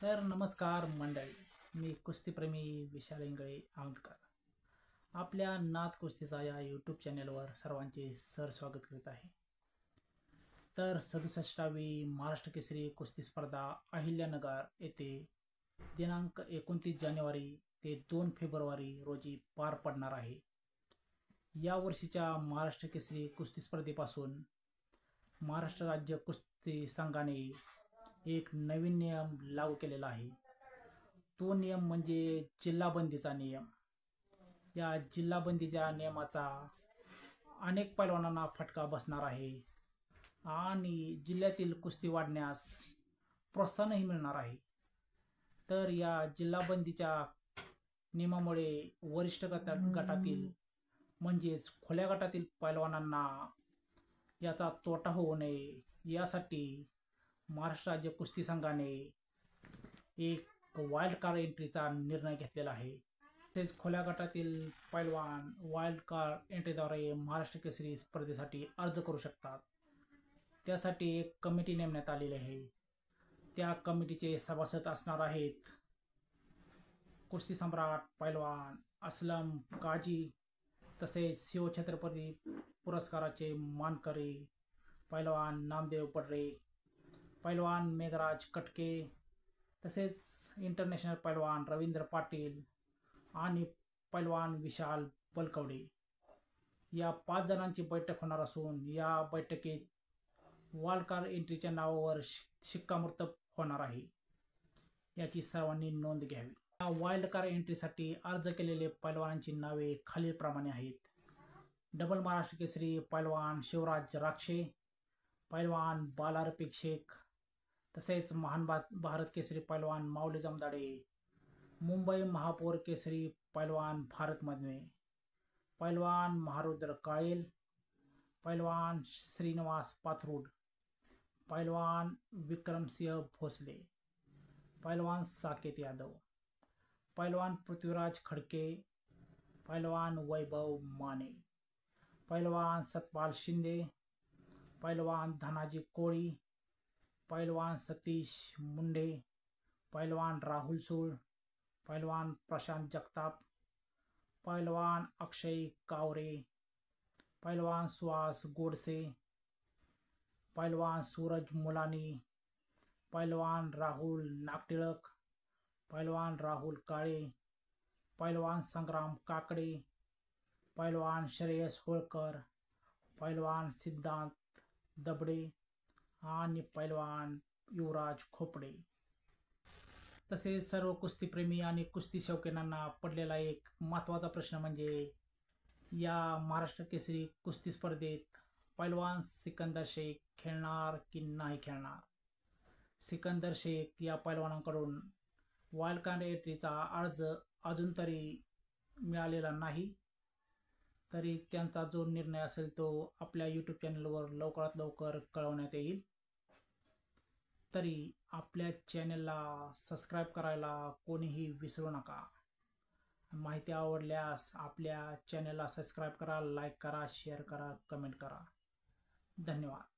तर नमस्कार मंडळी, मी कुस्तीप्रेमी विशाल इंगळे औंधकर आपल्या नाथ कुस्तीचा या यूट्यूब चॅनलवर सर्वांचे स्वागत करीत आहे। तर 67वी महाराष्ट्र केसरी कुस्ती स्पर्धा अहिल्यानगर येथे दिनांक 29 जानेवारी ते 2 फेब्रुवारी रोजी पार पडणार आहे। या वर्षीच्या महाराष्ट्र केसरी कुस्ती स्पर्धेपासून महाराष्ट्र राज्य कुस्ती संघाने एक नवीन नियम लागू केलेला आहे। तो नियम म्हणजे जिल्हाबंदीचा नियम। या जिल्हाबंदीच्या नियमाचा अनेक पैलवानांना फटका बसणार आहे आणि जिल्ह्यातील कुस्ती वाढण्यास प्रोत्साहनही मिळणार आहे। तर या जिल्हाबंदीच्या नियमामुळे वरिष्ठ गटातील म्हणजेच खुल्या गटातील पैलवानांना याचा तोटा होऊ नये यासाठी महाराष्ट्र राज्य कुस्ती संघाने एक वाईल्ड कार्ड एंट्रीचा निर्णय घेतलेला आहे। तसेच खुल्या गटातील पैलवान वाईल्ड कार्ड एंट्रीद्वारे महाराष्ट्र केसरी स्पर्धेसाठी अर्ज करू शकतात। त्यासाठी एक कमिटी नेमण्यात आलेली आहे। त्या कमिटीचे सभासद असणार आहेत कुस्ती सम्राट पैलवान असलम काजी, तसेच शिवछत्रपती पुरस्काराचे मानकरी पैलवान नामदेव पडरे, पैलवान मेघराज कटके, तसेच इंटरनॅशनल पैलवान रवींद्र पाटील आणि पैलवान विशाल बलकवडे या 5 जणांची बैठक होणार असून या बैठकीत वाईल्ड कार्ड एंट्रीच्या नावावर शिक्कामोर्तब होणार आहे। याची सर्वांनी नोंद घ्यावी। या वाईल्ड कार्ड एंट्रीसाठी अर्ज केलेले पैलवानांची नावे खालीलप्रमाणे आहेत। डबल महाराष्ट्र केसरी पैलवान शिवराज राक्षे, पैलवान बाला रफिक शेख, तसेच महान भारत केसरी पैलवान माऊली जमदाडे, मुंबई महापौर केसरी पैलवान भारत मधमे, पैलवान महारुद्र काळेल, पैलवान श्रीनिवास पाथरुड, पैलवान विक्रमसिंह भोसले, पैलवान साकेत यादव, पैलवान पृथ्वीराज खडके, पैलवान वैभव माने, पैलवान सतपाल शिंदे, पैलवान धनाजी कोळी, पैलवान सतीश मुंडे, पैलवान राहुल सूळ, पैलवान प्रशांत जगताप, पैलवान अक्षय कावरे, पैलवान सुहास गोडसे, पैलवान सूरज मुलानी, पैलवान राहुल नागटिळक, पैलवान राहुल काळे, पैलवान संग्राम काकडे, पैलवान श्रेयस होळकर, पैलवान सिद्धांत दबडे आणि पैलवान युवराज खोपडे। तसेच सर्व कुस्तीप्रेमी आणि कुस्ती शौकीनांना पडलेला एक महत्त्वाचा प्रश्न म्हणजे या महाराष्ट्र केसरी कुस्ती स्पर्धेत पैलवान सिकंदर शेख खेळणार की नाही खेळणार। सिकंदर शेख या पैलवानांकडून वाईल्ड कार्ड एंट्रीचा अर्ज अजून तरी मिळालेला नाही, तरी त्यांचा जो निर्णय असेल तो आपल्या यूट्यूब चॅनलवर लवकरात लवकर कळवण्यात येईल। तरी आपल्या चॅनलला सबस्क्राईब करायला कोणीही विसरू नका। माहिती आवडल्यास आपल्या चॅनलला सबस्क्राईब करा, लाईक करा, शेअर करा, कमेंट करा। धन्यवाद।